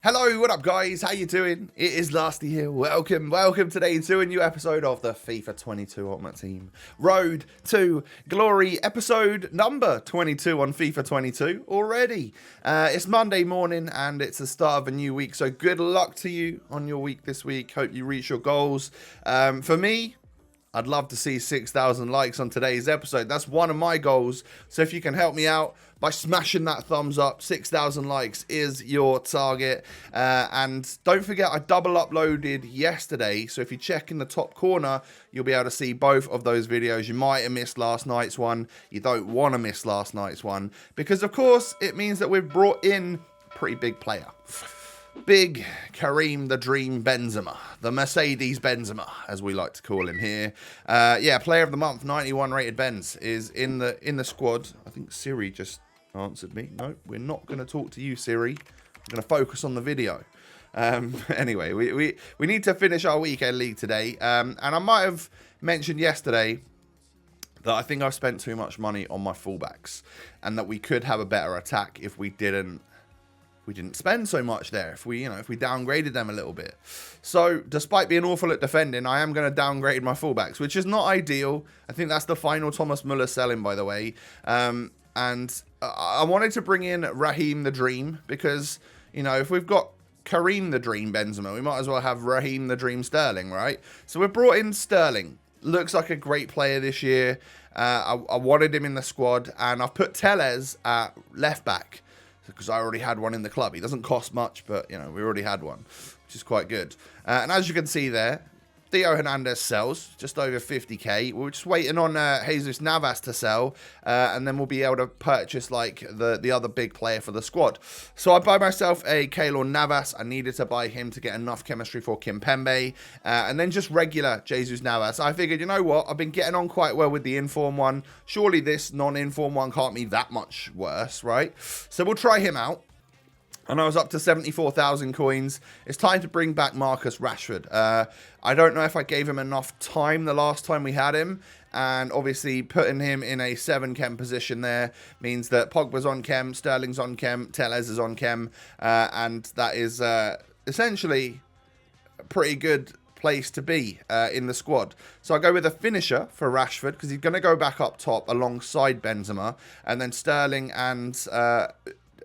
Hello, what up guys? How you doing? It is Lasty here. Welcome today to a new episode of the FIFA 22 Ultimate Team Road to Glory, episode number 22 on FIFA 22 already. It's Monday morning and it's the start of a new week, so good luck to you on your week this week. Hope you reach your goals. For me, I'd love to see 6,000 likes on today's episode. That's one of my goals. So if you can help me out by smashing that thumbs up, 6,000 likes is your target. And don't forget, I double uploaded yesterday. So if you check in the top corner, you'll be able to see both of those videos. You might have missed last night's one. You don't want to miss last night's one because, of course, it means that we've brought in a pretty big player. Big Karim the Dream Benzema, the Mercedes Benzema, as we like to call him here. Yeah, Player of the Month, 91 rated Benz is in the squad. I think Siri just answered me. No, we're not going to talk to you, Siri. I'm going to focus on the video. Anyway, we need to finish our weekend league today. And I might have mentioned yesterday that I think I've spent too much money on my fullbacks, and that we could have a better attack if we didn't spend so much there, if we downgraded them a little bit. So despite being awful at defending, I am going to downgrade my fullbacks, which is not ideal. I think that's the final Thomas Muller selling, by the way. And I wanted to bring in Raheem the Dream because, if we've got Karim the Dream Benzema, we might as well have Raheem the Dream Sterling, right? So we've brought in Sterling. Looks like a great player this year. I wanted him in the squad, and I've put Tellez at left back, because I already had one in the club. He doesn't cost much, but, we already had one, which is quite good. And as you can see there, Theo Hernandez sells just over 50k. We're just waiting on Jesus Navas to sell, and then we'll be able to purchase like the other big player for the squad. So I buy myself a Keylor Navas. I needed to buy him to get enough chemistry for Kimpembe, and then just regular Jesus Navas. I figured, you know what? I've been getting on quite well with the inform one. Surely this non-inform one can't be that much worse, right? So we'll try him out. And I was up to 74,000 coins. It's time to bring back Marcus Rashford. I don't know if I gave him enough time the last time we had him. And obviously putting him in a 7 chem position there means that Pogba's on chem, Sterling's on chem, Tellez is on chem. And that is essentially a pretty good place to be in the squad. So I go with a finisher for Rashford because he's going to go back up top alongside Benzema. And then Sterling and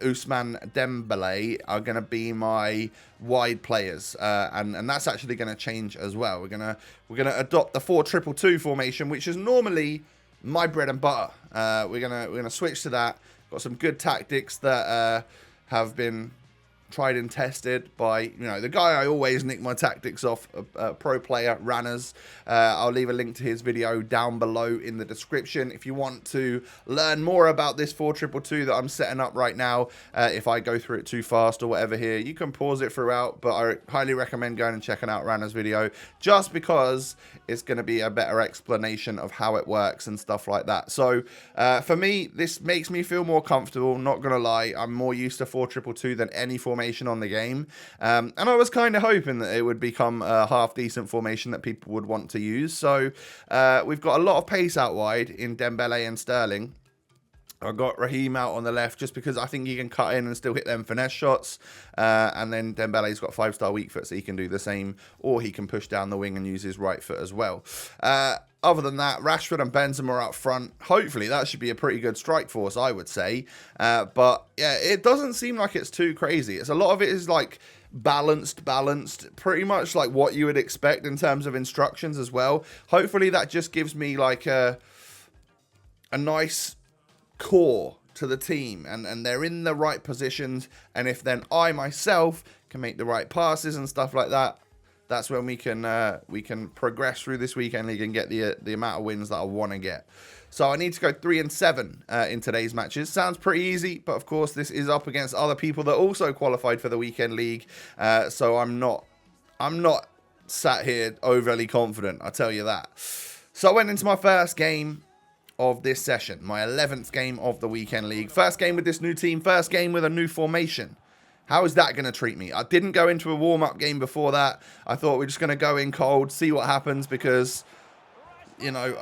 Ousmane Dembele are going to be my wide players, and that's actually going to change as well. We're gonna adopt the 4-2-2 formation, which is normally my bread and butter. We're gonna switch to that. Got some good tactics that have been tried and tested by the guy I always nick my tactics off, pro player Ranners. I'll leave a link to his video down below in the description if you want to learn more about this 4-2-2 that I'm setting up right now. If I go through it too fast or whatever here, you can pause it throughout, but I highly recommend going and checking out Ranners' video just because it's going to be a better explanation of how it works and stuff like that. So for me, this makes me feel more comfortable, not gonna lie. I'm more used to 4-2-2 than any formation on the game, and I was kind of hoping that it would become a half decent formation that people would want to use. So we've got a lot of pace out wide in Dembele and Sterling. I've got Raheem out on the left just because I think he can cut in and still hit them finesse shots. And then Dembele's got 5-star weak foot, so he can do the same. Or he can push down the wing and use his right foot as well. Other than that, Rashford and Benzema are up front. Hopefully, that should be a pretty good strike force, I would say. But, yeah, it doesn't seem like it's too crazy. A lot of it is, like, balanced, pretty much like what you would expect in terms of instructions as well. Hopefully, that just gives me, like, a nice core to the team, and they're in the right positions. And if then I myself can make the right passes and stuff like that, that's when we can progress through this weekend league and get the amount of wins that I want to get. So I need to go 3-7 in today's matches. Sounds pretty easy, but of course this is up against other people that also qualified for the weekend league. So I'm not sat here overly confident, I'll tell you that. So I went into my first game of this session, my 11th game of the weekend league. First game with this new team, first game with a new formation. How is that going to treat me? I didn't go into a warm-up game before that. I thought we're just going to go in cold, see what happens, because you know,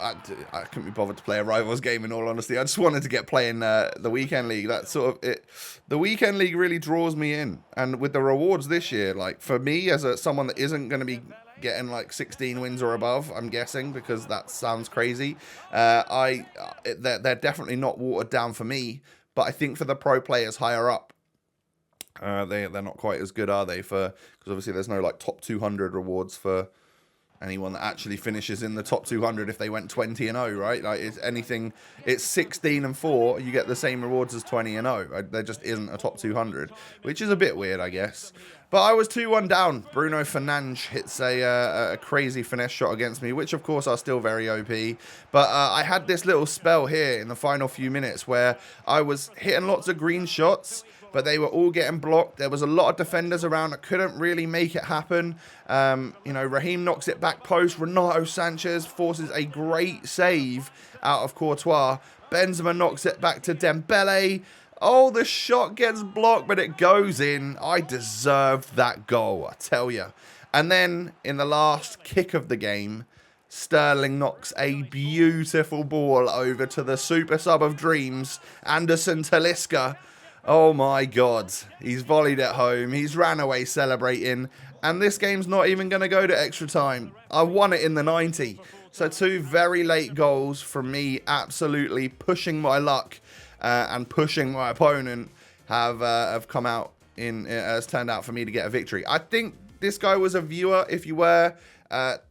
I couldn't be bothered to play a Rivals game, in all honesty. I just wanted to get playing the Weekend League. That's sort of it. The Weekend League really draws me in. And with the rewards this year, like, for me, as someone that isn't going to be getting, like, 16 wins or above, I'm guessing, because that sounds crazy, they're definitely not watered down for me. But I think for the pro players higher up, they're not quite as good, are they? Because obviously there's no, like, top 200 rewards for anyone that actually finishes in the top 200 if they went 20-0, right? Like, it's anything, it's 16-4, you get the same rewards as 20-0. There just isn't a top 200, which is a bit weird, I guess. But I was 2-1 down. Bruno Fernandes hits a crazy finesse shot against me, which of course are still very OP. But I had this little spell here in the final few minutes where I was hitting lots of green shots, but they were all getting blocked. There was a lot of defenders around that couldn't really make it happen. You know, Raheem knocks it back post. Renato Sanchez forces a great save out of Courtois. Benzema knocks it back to Dembele. Oh, the shot gets blocked, but it goes in. I deserved that goal, I tell you. And then, in the last kick of the game, Sterling knocks a beautiful ball over to the super sub of dreams, Anderson Talisca. Oh my God, he's volleyed it home, he's ran away celebrating, and this game's not even going to go to extra time. I won it in the 90. So 2 very late goals from me, absolutely pushing my luck and pushing my opponent have come out has turned out for me to get a victory. I think this guy was a viewer. If you were,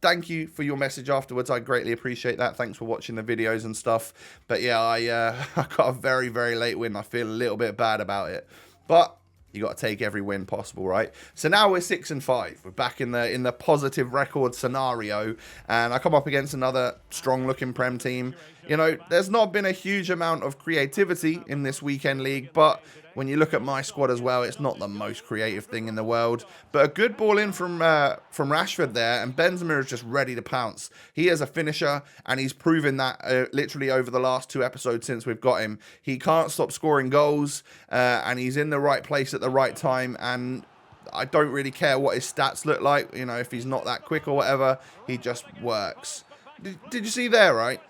thank you for your message afterwards. I greatly appreciate that. Thanks for watching the videos and stuff. But yeah, I got a very, very late win. I feel a little bit bad about it. But you got to take every win possible, right? So now we're 6-5. We're back in the positive record scenario. And I come up against another strong-looking Prem team. You know, there's not been a huge amount of creativity in this weekend league, but when you look at my squad as well, it's not the most creative thing in the world. But a good ball in from Rashford there, and Benzema is just ready to pounce. He is a finisher, and he's proven that literally over the last 2 episodes since we've got him. He can't stop scoring goals, and he's in the right place at the right time, and I don't really care what his stats look like. You know, if he's not that quick or whatever, he just works. Did you see there, right?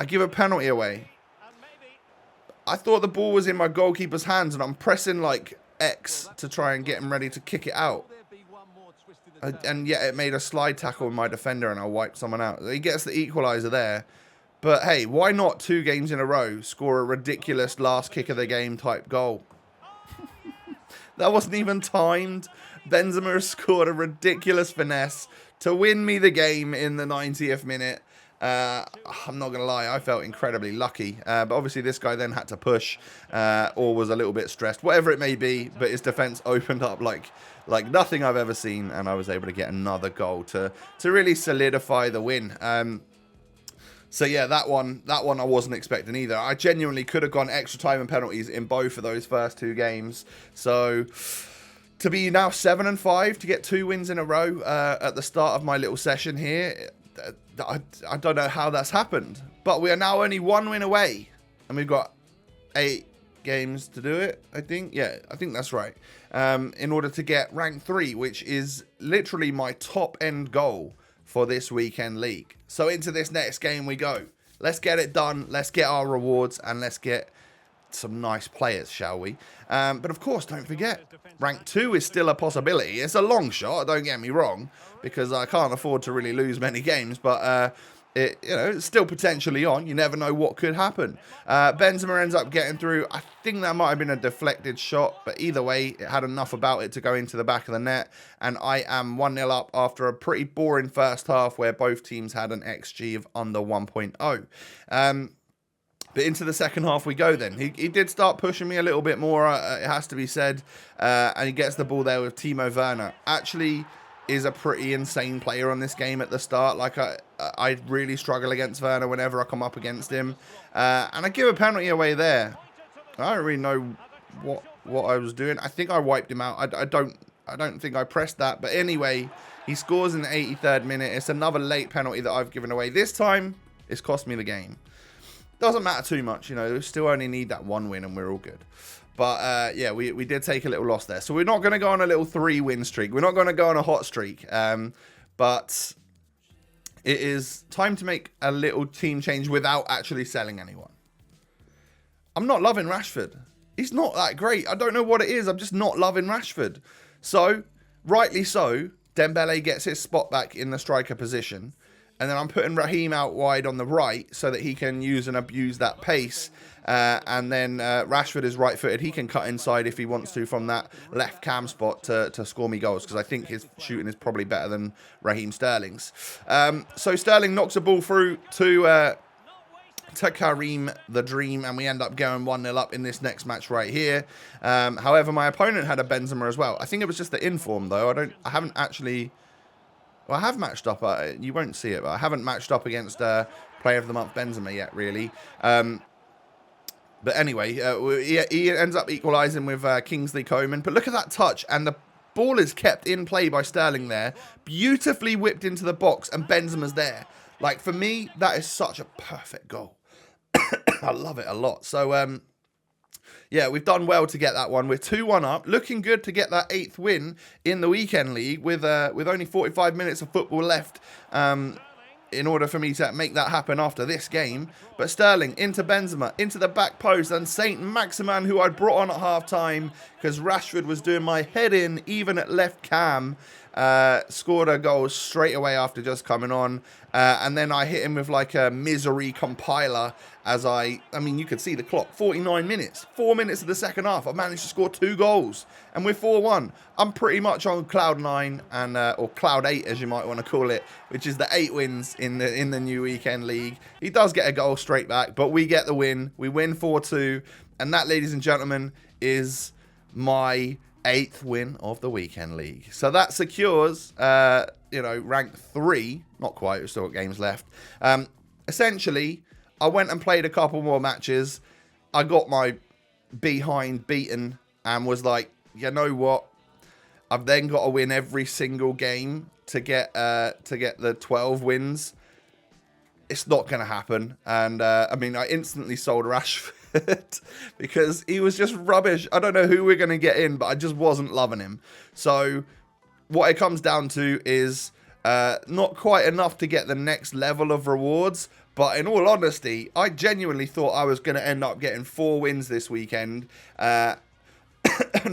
I give a penalty away. I thought the ball was in my goalkeeper's hands, and I'm pressing like X to try and get him ready to kick it out. And yet it made a slide tackle with my defender, and I wiped someone out. He gets the equaliser there. But hey, why not 2 games in a row score a ridiculous last kick of the game type goal? That wasn't even timed. Benzema scored a ridiculous finesse to win me the game in the 90th minute. I'm not going to lie, I felt incredibly lucky. But obviously this guy then had to push or was a little bit stressed. Whatever it may be, but his defense opened up like nothing I've ever seen. And I was able to get another goal to really solidify the win. So yeah, that one I wasn't expecting either. I genuinely could have gone extra time and penalties in both of those first 2 games. So to be now 7-5, to get 2 wins in a row at the start of my little session here, I don't know how that's happened. But we are now only 1 win away, and we've got 8 games to do it, I think. Yeah, I think that's right. In order to get rank 3, which is literally my top end goal for this weekend league. So into this next game we go. Let's get it done. Let's get our rewards, and let's get some nice players, shall we? But of course, don't forget, rank 2 is still a possibility. It's a long shot, don't get me wrong, because I can't afford to really lose many games, but it's still potentially on. You never know what could happen. Benzema ends up getting through. I think that might have been a deflected shot, but either way, it had enough about it to go into the back of the net, and I am 1-0 up after a pretty boring first half where both teams had an XG of under 1.0. But into the second half we go then. He did start pushing me a little bit more, it has to be said. And he gets the ball there with Timo Werner. Actually is a pretty insane player on this game at the start. Like, I really struggle against Werner whenever I come up against him. And I give a penalty away there. I don't really know what I was doing. I think I wiped him out. I don't think I pressed that. But anyway, he scores in the 83rd minute. It's another late penalty that I've given away. This time, it's cost me the game. Doesn't matter too much, you know. We still only need that 1 win and we're all good. But, yeah, we did take a little loss there. So we're not going to go on a little 3-win streak. We're not going to go on a hot streak. But it is time to make a little team change without actually selling anyone. I'm not loving Rashford. He's not that great. I don't know what it is. I'm just not loving Rashford. So, rightly so, Dembele gets his spot back in the striker position. And then I'm putting Raheem out wide on the right so that he can use and abuse that pace. And then Rashford is right-footed. He can cut inside if he wants to from that left cam spot to score me goals, because I think his shooting is probably better than Raheem Sterling's. So Sterling knocks a ball through to Karim the Dream, and we end up going 1-0 up in this next match right here. However, my opponent had a Benzema as well. I think it was just the inform, though. I haven't actually... Well, I have matched up. You won't see it, but I haven't matched up against Player of the Month Benzema yet, really. But anyway, he ends up equalising with Kingsley Coman. But look at that touch, and the ball is kept in play by Sterling there. Beautifully whipped into the box, and Benzema's there. Like, for me, that is such a perfect goal. I love it a lot. So, yeah, we've done well to get that one. We're 2-1 up. Looking good to get that 8th win in the weekend league with only 45 minutes of football left in order for me to make that happen after this game. But Sterling into Benzema, into the back post, and Saint Maximin, who I brought on at half-time because Rashford was doing my head in, even at left cam, scored a goal straight away after just coming on. And then I hit him with like a misery compiler as I mean, you could see the clock, 49 minutes, 4 minutes of the second half. I managed to score 2 goals and we're 4-1. I'm pretty much on cloud 9 and, or cloud 8 as you might want to call it, which is the 8 wins in the new weekend league. He does get a goal straight back, but we get the win. We win 4-2. And that, ladies and gentlemen, is my 8th win of the weekend league. So that secures, rank 3. Not quite, we've still got games left. Essentially, I went and played a couple more matches. I got my behind beaten and was like, you know what? I've then got to win every single game to get the 12 wins. It's not going to happen. And, I instantly sold Rashford because he was just rubbish. I don't know who we're going to get in, but I just wasn't loving him. So what it comes down to is not quite enough to get the next level of rewards. But in all honesty, I genuinely thought I was going to end up getting 4 wins this weekend. And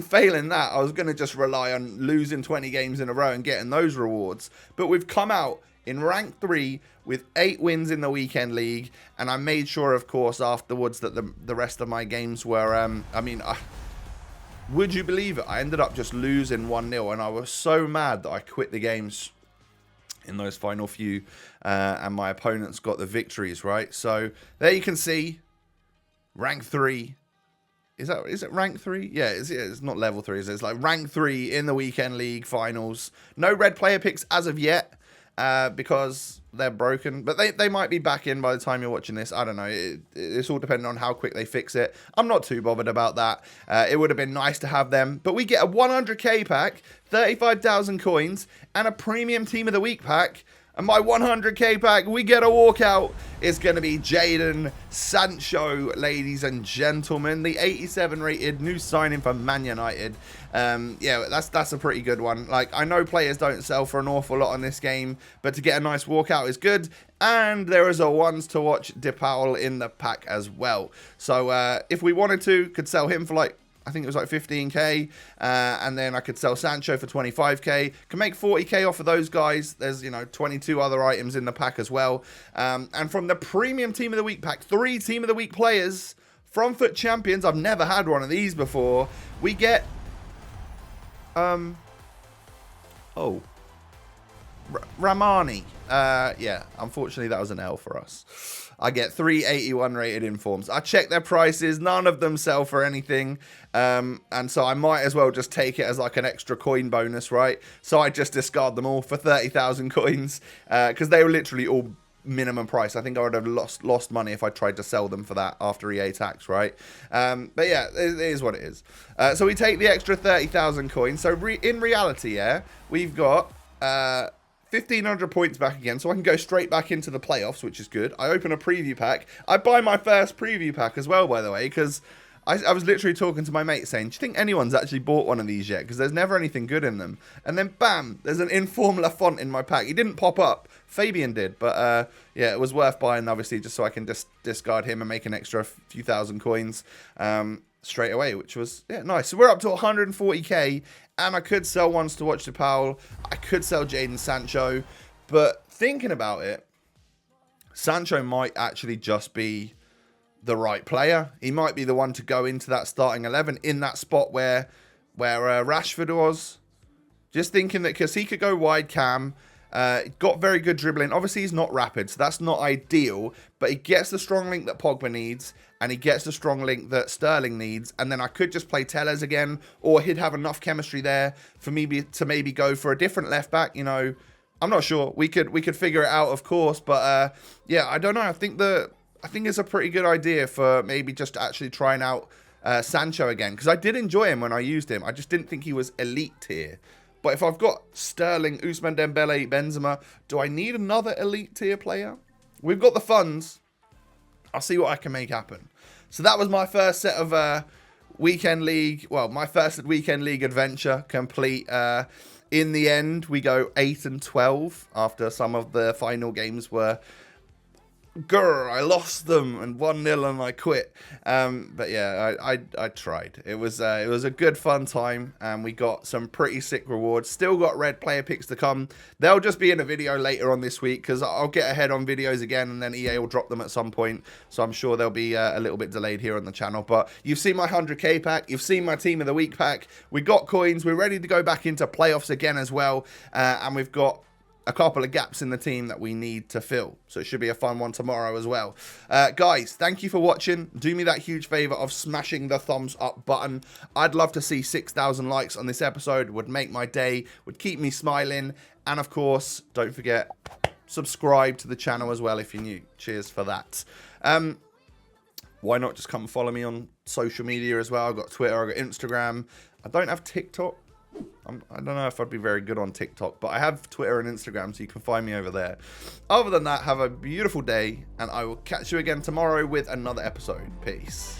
failing that, I was going to just rely on losing 20 games in a row and getting those rewards. But we've come out in rank 3 with 8 wins in the weekend league. And I made sure, of course, afterwards that the rest of my games were... would you believe it? I ended up just losing 1-0. And I was so mad that I quit the games in those final few, and my opponents got the victories, right? So there you can see rank 3. Is it rank 3? Yeah, it's not level 3, is it? It's like rank 3 in the weekend league finals. No red player picks as of yet, because they're broken, but they might be back in by the time you're watching this. I don't know. It's all depending on how quick they fix it. I'm not too bothered about that. It would have been nice to have them, but we get a 100k pack, 35,000 coins, and a premium team of the week pack. And my 100k pack, we get a walkout. It's going to be Jadon Sancho, ladies and gentlemen. The 87 rated new signing for Man United. Yeah, that's a pretty good one. Like, I know players don't sell for an awful lot on this game, but to get a nice walkout is good. And there is a ones to watch DePaul in the pack as well. So if we wanted to, could sell him for like, I think it was like 15k, and then I could sell Sancho for 25k. Can make 40k off of those guys. There's, 22 other items in the pack as well. And from the premium team of the week pack, 3 team of the week players from Foot Champions. I've never had one of these before. We get, Ramani. Yeah, unfortunately that was an L for us. I get 3 81 rated informs. I checked their prices. None of them sell for anything. And so I might as well just take it as like an extra coin bonus, right? So I just discard them all for 30,000 coins. Because they were literally all minimum price. I think I would have lost money if I tried to sell them for that after EA tax, right? But yeah, it is what it is. So we take the extra 30,000 coins. So in reality, yeah, we've got... 1,500 points back again, so I can go straight back into the playoffs, which is good. I open a preview pack. I buy my first preview pack as well, by the way, because I was literally talking to my mate saying, do you think anyone's actually bought one of these yet? Because there's never anything good in them. And then bam, there's an Inform Lafont in my pack. He didn't pop up. Fabian did. But yeah, it was worth buying, obviously, just so I can just discard him and make an extra few thousand coins straight away, which was nice. So we're up to 140k, and I could sell ones to Watch the Powell. I could sell Jadon Sancho. But thinking about it, Sancho might actually just be the right player. He might be the one to go into that starting 11 in that spot where Rashford was. Just thinking that because he could go wide cam, got very good dribbling. Obviously, he's not rapid, so that's not ideal, but he gets the strong link that Pogba needs, and he gets the strong link that Sterling needs, and then I could just play Tellez again, or he'd have enough chemistry there for me to maybe go for a different left back, you know. I'm not sure. We could figure it out, of course, but yeah, I don't know. I think it's a pretty good idea for maybe just actually trying out Sancho again, because I did enjoy him when I used him. I just didn't think he was elite tier. But if I've got Sterling, Ousmane Dembele, Benzema, do I need another elite tier player? We've got the funds. I'll see what I can make happen. So that was my first set of weekend league. Well, my first weekend league adventure complete. In the end, we go 8-12 after some of the final games were... Grr, I lost them and 1-0 and I quit. But yeah, I tried. It was a good fun time, and we got some pretty sick rewards. Still got red player picks to come. They'll just be in a video later on this week, because I'll get ahead on videos again, and then EA will drop them at some point. So I'm sure they'll be a little bit delayed here on the channel. But you've seen my 100k pack. You've seen my team of the week pack. We got coins. We're ready to go back into playoffs again as well. And we've got a couple of gaps in the team that we need to fill. So it should be a fun one tomorrow as well. Guys, thank you for watching. Do me that huge favor of smashing the thumbs up button. I'd love to see 6,000 likes on this episode. Would make my day, would keep me smiling. And of course, don't forget, subscribe to the channel as well if you're new. Cheers for that. Why not just come follow me on social media as well? I've got Twitter, I've got Instagram. I don't have TikTok. I don't know if I'd be very good on TikTok, but I have Twitter and Instagram, so you can find me over there. Other than that, have a beautiful day, and I will catch you again tomorrow with another episode. Peace.